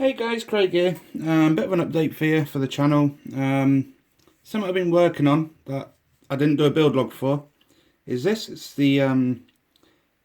Hey guys, Craig here. Bit of an update for you for the channel. Something I've been working on that I didn't do a build log for is this. It's the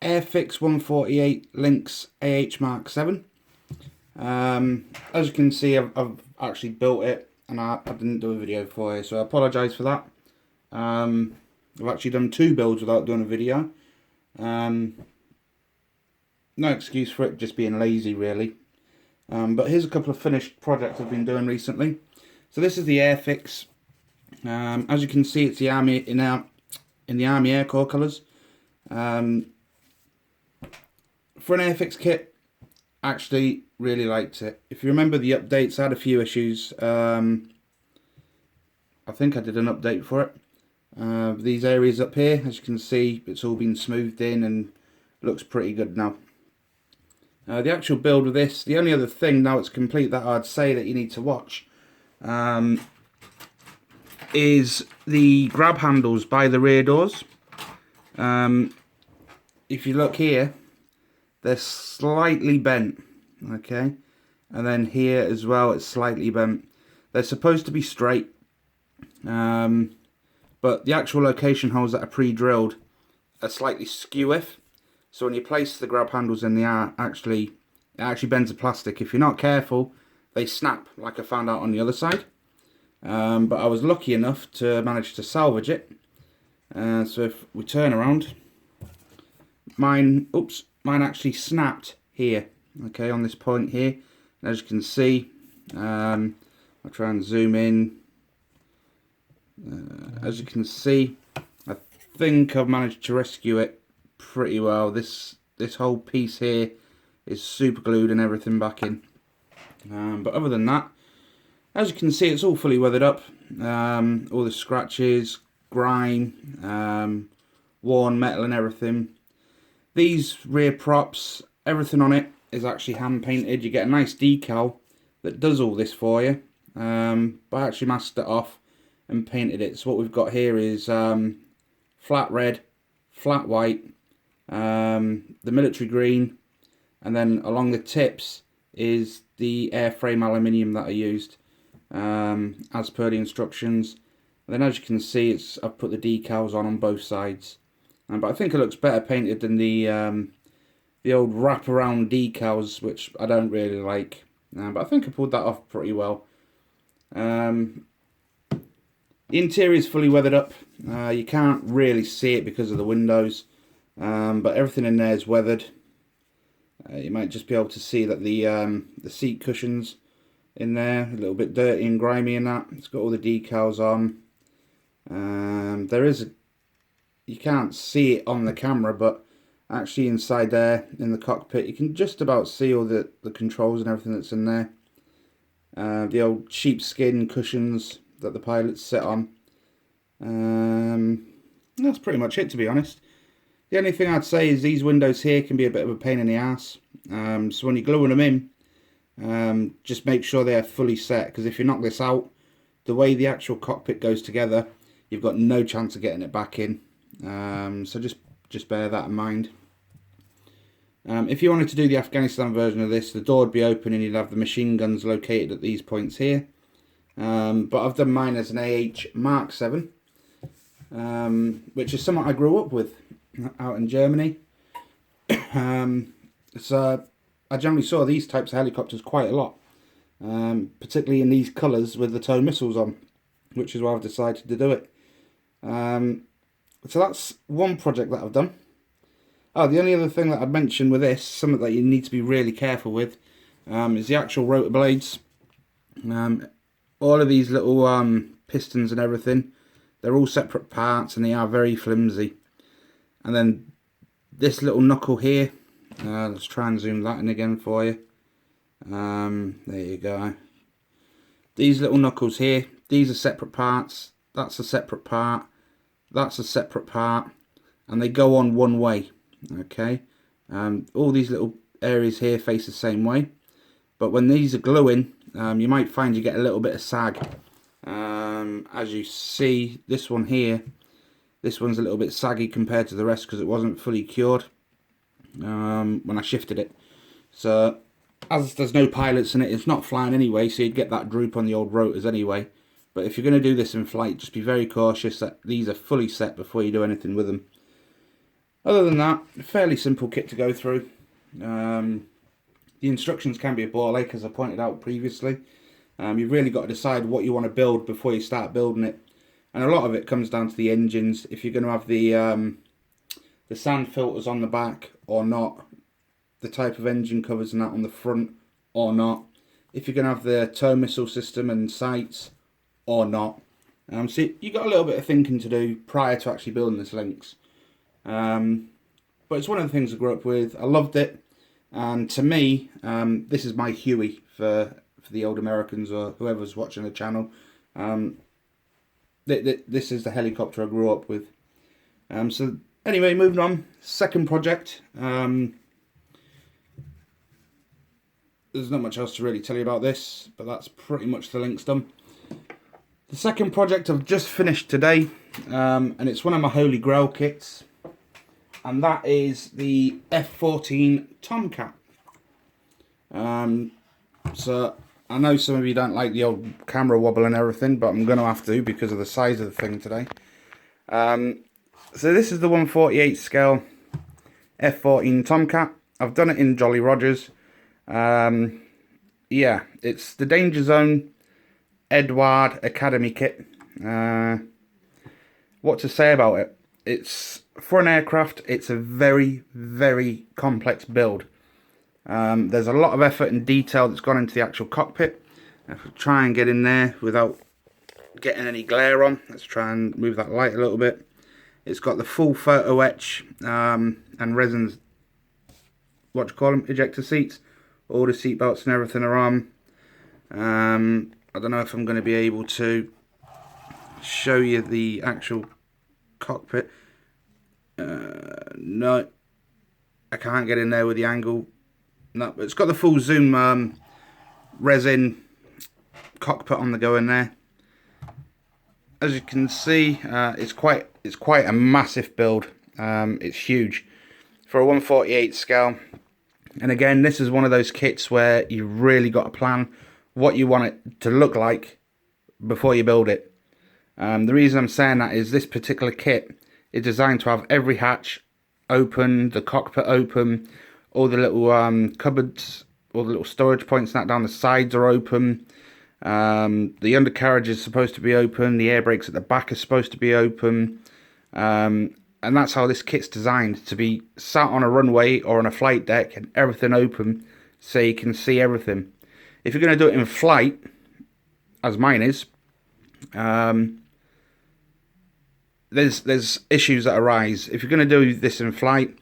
Airfix 148 Lynx Mark 7. As you can see, I've actually built it and I didn't do a video for you, so I apologise for that. I've actually done 2 builds without doing a video. No excuse for it, just being lazy really. But here's a couple of finished projects I've been doing recently. So this is the Airfix. As you can see, it's the Army in the Army Air Corps colours. For an Airfix kit, actually really liked it. If you remember the updates, I had a few issues. I think I did an update for it. These areas up here, as you can see, it's all been smoothed in and looks pretty good now. The actual build of this, the only other thing now it's complete that I'd say that you need to watch is the grab handles by the rear doors. If you look here, they're slightly bent, okay, and then here as well it's slightly bent. They're supposed to be straight, but the actual location holes that are pre-drilled are slightly skew-if. So when you place the grab handles in, it actually bends the plastic. If you're not careful, they snap, like I found out on the other side. But I was lucky enough to manage to salvage it. So if we turn around, mine actually snapped here, okay, on this point here. And as you can see, I'll try and zoom in. As you can see, I think I've managed to rescue it pretty well. This whole piece here is super glued and everything back in. But other than that, as you can see, it's all fully weathered up. All the scratches, grime, worn metal and everything. These rear props, everything on it is actually hand painted. You get a nice decal that does all this for you. But I actually masked it off and painted it. So what we've got here is flat red, flat white, the military green, and then along the tips is the airframe aluminium that I used as per the instructions. And then as you can see, I've put the decals on both sides, but I think it looks better painted than the old wraparound decals, which I don't really like. But I think I pulled that off pretty well. The interior is fully weathered up. You can't really see it because of the windows, but everything in there is weathered. You might just be able to see that the seat cushions in there a little bit dirty and grimy and that. It's got all the decals on. You can't see it on the camera, but actually inside there in the cockpit you can just about see all the controls and everything that's in there. The old sheepskin cushions that the pilots sit on. That's pretty much it, to be honest. The only thing I'd say is these windows here can be a bit of a pain in the ass. So when you're gluing them in, just make sure they're fully set, because if you knock this out, the way the actual cockpit goes together, you've got no chance of getting it back in. So just bear that in mind. If you wanted to do the Afghanistan version of this, the door would be open and you'd have the machine guns located at these points here. But I've done mine as an Mark 7, which is something I grew up with out in Germany. So I generally saw these types of helicopters quite a lot, particularly in these colours with the tow missiles on, which is why I've decided to do it. So that's one project that I've done. Oh, the only other thing that I'd mention with this, something that you need to be really careful with, is the actual rotor blades. All of these little pistons and everything, they're all separate parts and they are very flimsy. And then this little knuckle here, let's try and zoom that in again for you. There you go. These little knuckles here, these are separate parts. That's a separate part. That's a separate part. And they go on one way. Okay. All these little areas here face the same way. But when these are gluing, you might find you get a little bit of sag. As you see, this one here, this one's a little bit saggy compared to the rest because it wasn't fully cured when I shifted it. So as there's no pilots in it, it's not flying anyway, so you'd get that droop on the old rotors anyway. But if you're going to do this in flight, just be very cautious that these are fully set before you do anything with them. Other than that, a fairly simple kit to go through. The instructions can be a ball ache, as I pointed out previously. You've really got to decide what you want to build before you start building it. And a lot of it comes down to the engines. If you're going to have the sand filters on the back or not, the type of engine covers and that on the front or not, if you're going to have the tow missile system and sights or not. So you've got a little bit of thinking to do prior to actually building this Lynx. But it's one of the things I grew up with. I loved it, and to me, this is my Huey for the old Americans or whoever's watching the channel. This is the helicopter I grew up with. So anyway, moving on. Second project. There's not much else to really tell you about this, but that's pretty much the Lynx done. The second project I've just finished today, and it's one of my holy grail kits, and that is the f14 Tomcat. So I know some of you don't like the old camera wobble and everything, but I'm going to have to because of the size of the thing today. So this is the 1/48 scale f14 Tomcat. I've done it in Jolly Rogers. Yeah, it's the Danger Zone Edward Academy kit. What to say about it? It's for an aircraft. It's a very, very complex build. There's a lot of effort and detail that's gone into the actual cockpit. If we try and get in there without getting any glare on, let's try and move that light a little bit. It's got the full photo etch and resins, what do you call them, ejector seats. All the seat belts and everything are on. I don't know if I'm going to be able to show you the actual cockpit. No, I can't get in there with the angle. No, but it's got the full zoom resin cockpit on the go in there. As you can see, it's quite a massive build. It's huge for a 1/48 scale. And again, this is one of those kits where you really got to plan what you want it to look like before you build it. The reason I'm saying that is this particular kit is designed to have every hatch open, the cockpit open, all the little cupboards, all the little storage points that down the sides are open. The undercarriage is supposed to be open, the air brakes at the back are supposed to be open. And that's how this kit's designed, to be sat on a runway or on a flight deck and everything open so you can see everything. If you're going to do it in flight, as mine is, there's issues that arise. If you're going to do this in flight,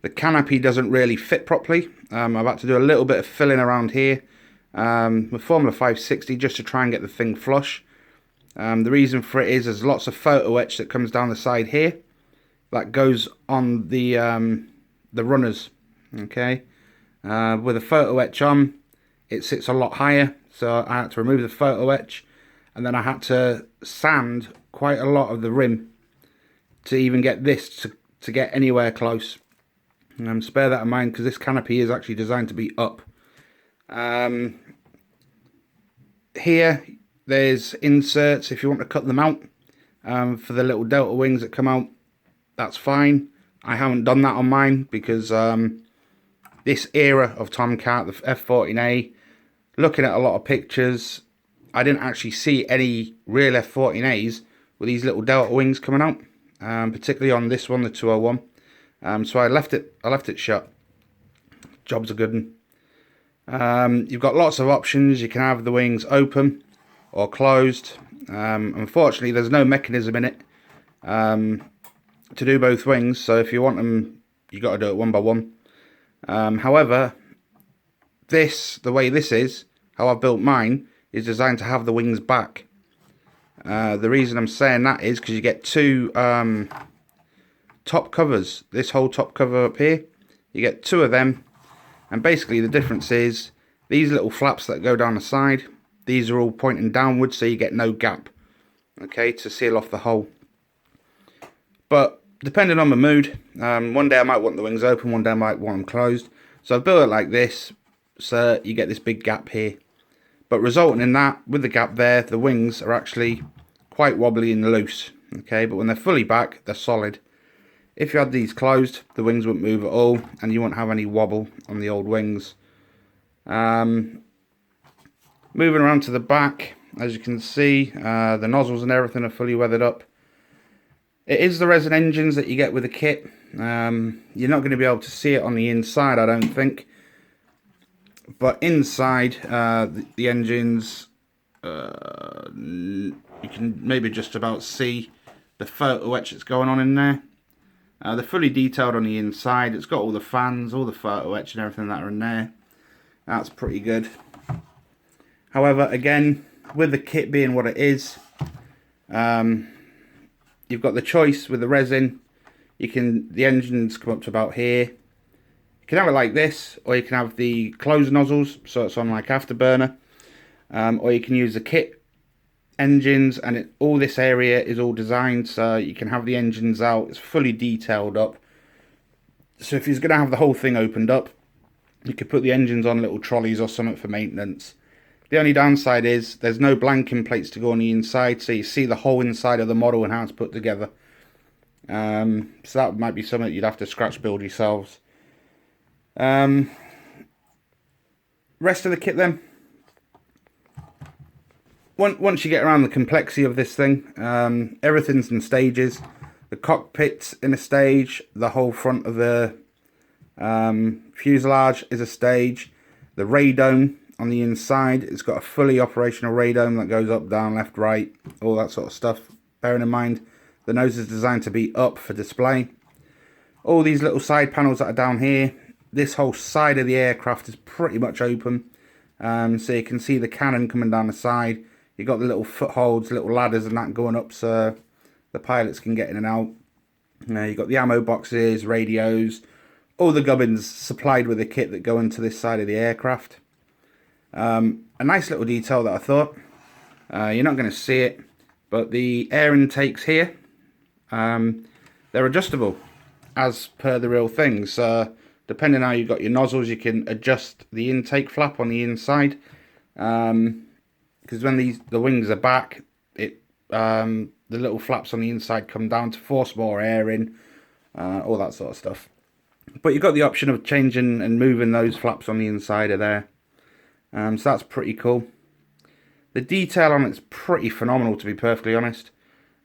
the canopy doesn't really fit properly. I've had to do a little bit of filling around here with Formula 560 just to try and get the thing flush. The reason for it is there's lots of photo etch that comes down the side here that goes on the runners. Okay, with a photo etch on, it sits a lot higher, so I had to remove the photo etch, and then I had to sand quite a lot of the rim to even get this to get anywhere close. Spare that in mind because this canopy is actually designed to be up. Here there's inserts if you want to cut them out for the little delta wings that come out. That's fine. I haven't done that on mine because this era of Tomcat, the f14A, looking at a lot of pictures, I didn't actually see any real f14As with these little delta wings coming out, particularly on this one, the 201. So I left it shut. Job's a good one. You've got lots of options. You can have the wings open or closed. Unfortunately, there's no mechanism in it to do both wings, so if you want them, you got to do it one by one. However, the way this is, how I've built mine, is designed to have the wings back. The reason I'm saying that is because you get two top covers. This whole top cover up here, you get two of them, and basically the difference is these little flaps that go down the side, these are all pointing downwards, so you get no gap, okay, to seal off the hole. But depending on my mood, one day I might want the wings open, one day I might want them closed. So I've built it like this. so you get this big gap here. But resulting in that, with the gap there, the wings are actually quite wobbly and loose. Okay, but when they're fully back, they're solid. If you had these closed, the wings wouldn't move at all, and you won't have any wobble on the old wings. Moving around to the back, as you can see, the nozzles and everything are fully weathered up. It is the resin engines that you get with the kit. You're not going to be able to see it on the inside, I don't think. But inside the engines, you can maybe just about see the photo etch that's going on in there. They're fully detailed on the inside. It's got all the fans, all the photo etch and everything that are in there. That's pretty good. However, again, with the kit being what it is, you've got the choice with the resin. The engines come up to about here. You can have it like this, or you can have the closed nozzles, so it's on like afterburner, or you can use the kit engines, and all this area is all designed so you can have the engines out. It's fully detailed up, so if you're going to have the whole thing opened up, you could put the engines on little trolleys or something for maintenance. The only downside is there's no blanking plates to go on the inside, so you see the whole inside of the model and how it's put together. So that might be something you'd have to scratch build yourselves. Rest of the kit then. Once you get around the complexity of this thing, everything's in stages. The cockpit's in a stage. The whole front of the fuselage is a stage. The radome on the inside, it's got a fully operational radome that goes up, down, left, right, all that sort of stuff. Bearing in mind, the nose is designed to be up for display. All these little side panels that are down here, this whole side of the aircraft is pretty much open. So you can see the cannon coming down the side. You've got the little footholds, little ladders and that going up so the pilots can get in and out. You've got the ammo boxes, radios, all the gubbins supplied with the kit that go into this side of the aircraft. A nice little detail that I thought. You're not going to see it, but the air intakes here, they're adjustable as per the real thing. So depending on how you've got your nozzles, you can adjust the intake flap on the inside. Because when the wings are back, the little flaps on the inside come down to force more air in, all that sort of stuff. But you've got the option of changing and moving those flaps on the inside of there. So that's pretty cool. The detail on it's pretty phenomenal, to be perfectly honest.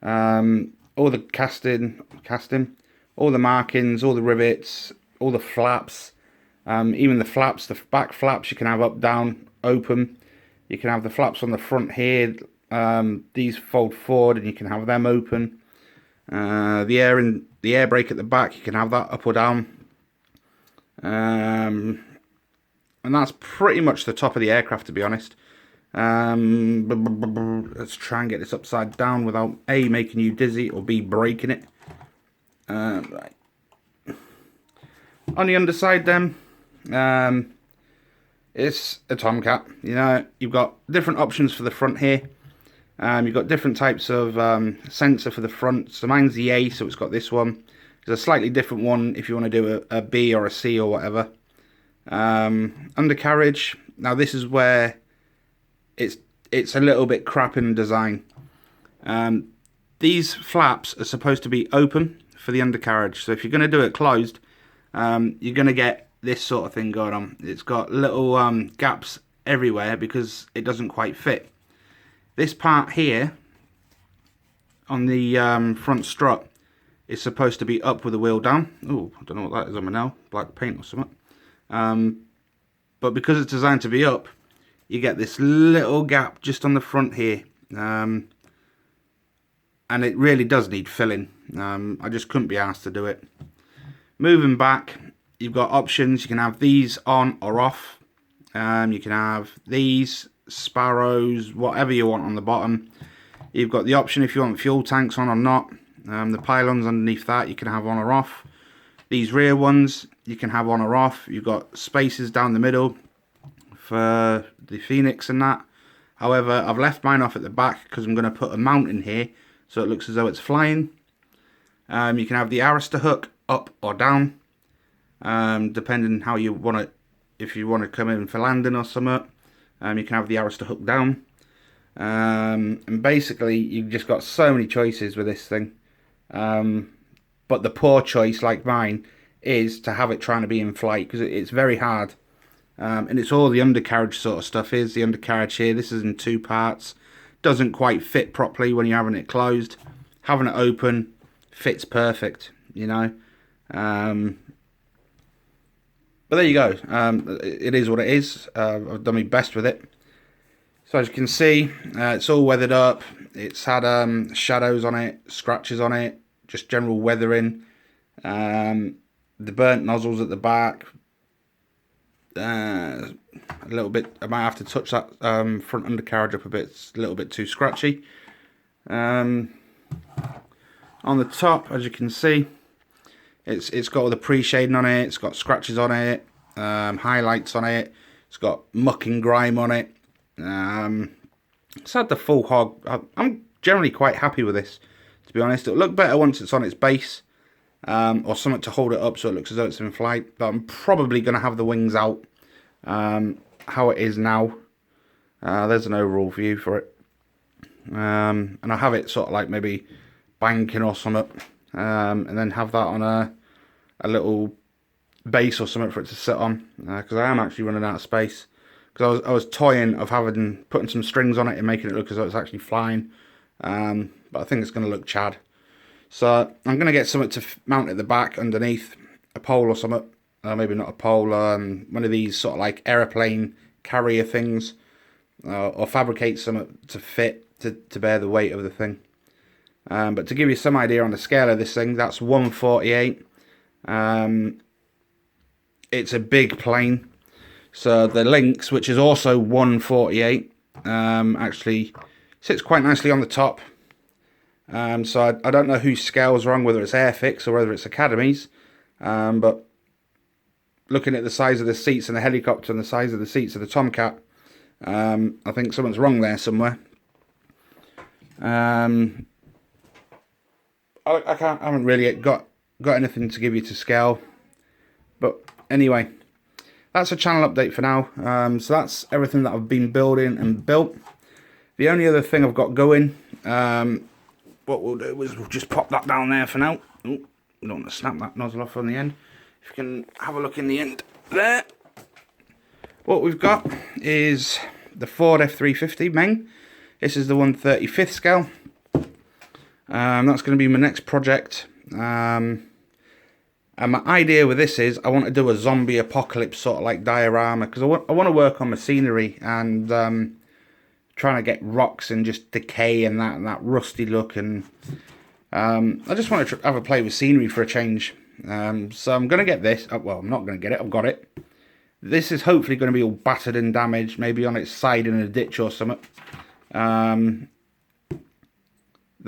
All the casting, all the markings, all the rivets, all the flaps, even the flaps, the back flaps you can have up, down, open. You can have the flaps on the front here. These fold forward and you can have them open. The air brake at the back, you can have that up or down. And that's pretty much the top of the aircraft, to be honest. Let's try and get this upside down without A, making you dizzy, or B, breaking it. Right. On the underside then, it's a Tomcat. You know, you've got different options for the front here. You've got different types of sensor for the front. So mine's the A, so it's got this one. There's a slightly different one if you want to do a B or a C or whatever. Undercarriage. Now this is where it's a little bit crap in design. These flaps are supposed to be open for the undercarriage. So if you're going to do it closed, you're going to get this sort of thing going on. It's got little gaps everywhere because it doesn't quite fit. This part here on the front strut is supposed to be up with the wheel down. Oh, I don't know what that is on my nail, black paint or something. But because it's designed to be up, you get this little gap just on the front here. And it really does need filling. I just couldn't be asked to do it. Moving back, you've got options. You can have these on or off. You can have these, sparrows, whatever you want on the bottom. You've got the option if you want fuel tanks on or not. The pylons underneath that you can have on or off. These rear ones you can have on or off. You've got spaces down the middle for the Phoenix and that. However, I've left mine off at the back because I'm going to put a mount in here so it looks as though it's flying. You can have the Arista hook up or down, depending how you want it if you want to come in for landing or something. You can have the arrows to hook down. And basically, you've just got so many choices with this thing. But the poor choice, like mine, is to have it trying to be in flight, because it's very hard. And it's all the undercarriage sort of stuff. Here's the undercarriage here. This is in 2 parts. Doesn't quite fit properly when you're having it closed. Having it open fits perfect, you know. But there you go. It is what it is. I've done my best with it. So as you can see, it's all weathered up. It's had shadows on it, scratches on it, just general weathering. The burnt nozzles at the back. A little bit. I might have to touch that front undercarriage up a bit. It's a little bit too scratchy. On the top, as you can see, it's got all the pre-shading on it. It's got scratches on it, highlights on it. It's got muck and grime on it. It's had the full hog. I'm generally quite happy with this, to be honest. It'll look better once it's on its base, or something to hold it up so it looks as though it's in flight. But I'm probably going to have the wings out how it is now. There's an overall view for it. And I'll have it sort of like maybe banking or something, and then have that on a little base or something for it to sit on, because I am actually running out of space. Because I was toying of putting some strings on it and making it look as though it's actually flying, but I think it's going to look Chad. So I'm going to get something to mount at the back underneath, a pole or something. Maybe not a pole, one of these sort of like aeroplane carrier things, or fabricate something to fit to bear the weight of the thing. But to give you some idea on the scale of this thing, that's 1/48. It's a big plane. So the Lynx, which is also 1/48, actually sits quite nicely on the top. So I don't know whose scale's wrong, whether it's Airfix or whether it's Academy's. But looking at the size of the seats in the helicopter and the size of the seats of the Tomcat, I think something's wrong there somewhere. I haven't really got anything to give you to scale. But anyway, that's a channel update for now. So that's everything that I've been building and built. The only other thing I've got going, what we'll do is we'll just pop that down there for now. Ooh, we don't want to snap that nozzle off on the end. If you can have a look in the end there. What we've got is the Ford F350 Meng. This is the 1/35th scale. That's going to be my next project. And my idea with this is I want to do a zombie apocalypse sort of like diorama, because I want to work on my scenery and trying to get rocks and just decay and that rusty look, and I just want to have a play with scenery for a change. So I'm going to get this. Well, I'm not going to get it. I've got it. This is hopefully going to be all battered and damaged, maybe on its side in a ditch or something. Then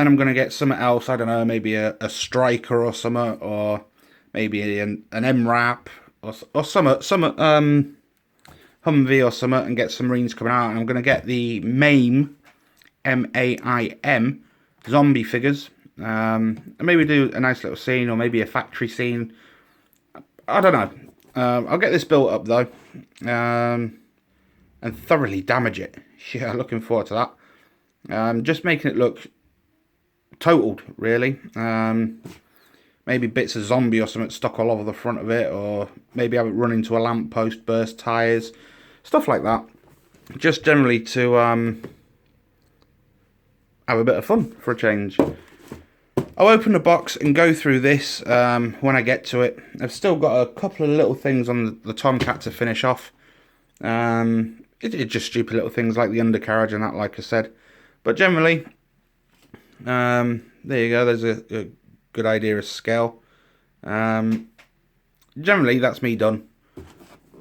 I'm going to get something else. I don't know, maybe a striker or something, or maybe an MRAP or some Humvee or something, and get some Marines coming out. And I'm going to get the MAIM, M-A-I-M, zombie figures. And maybe do a nice little scene, or maybe a factory scene. I don't know. I'll get this built up though, and thoroughly damage it. Yeah, looking forward to that. Just making it look totaled, really. Maybe bits of zombie or something stuck all over the front of it, or maybe have it run into a lamppost, burst tyres, stuff like that. Just generally to have a bit of fun for a change. I'll open the box and go through this when I get to it. I've still got a couple of little things on the Tomcat to finish off. It's just stupid little things like the undercarriage and that, like I said. But generally, there you go. There's a good idea of scale. Generally, that's me done.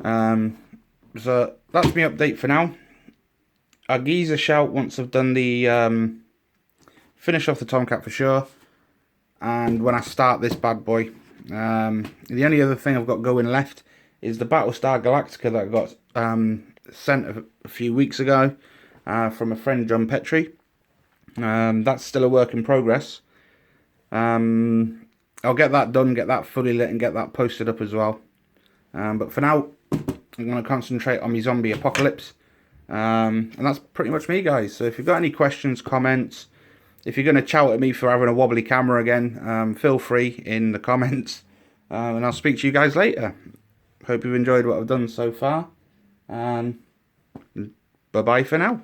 So that's my update for now. I'll give you a shout once I've done the finish off the Tomcat for sure. And when I start this bad boy, the only other thing I've got going left is the Battlestar Galactica that I got sent a few weeks ago from a friend, John Petrie. That's still a work in progress. I'll get that done, get that fully lit, and get that posted up as well. But for now, I'm going to concentrate on my zombie apocalypse. And that's pretty much me, guys. So if you've got any questions, comments, if you're going to shout at me for having a wobbly camera again, feel free in the comments. And I'll speak to you guys later. Hope you've enjoyed what I've done so far. And bye-bye for now.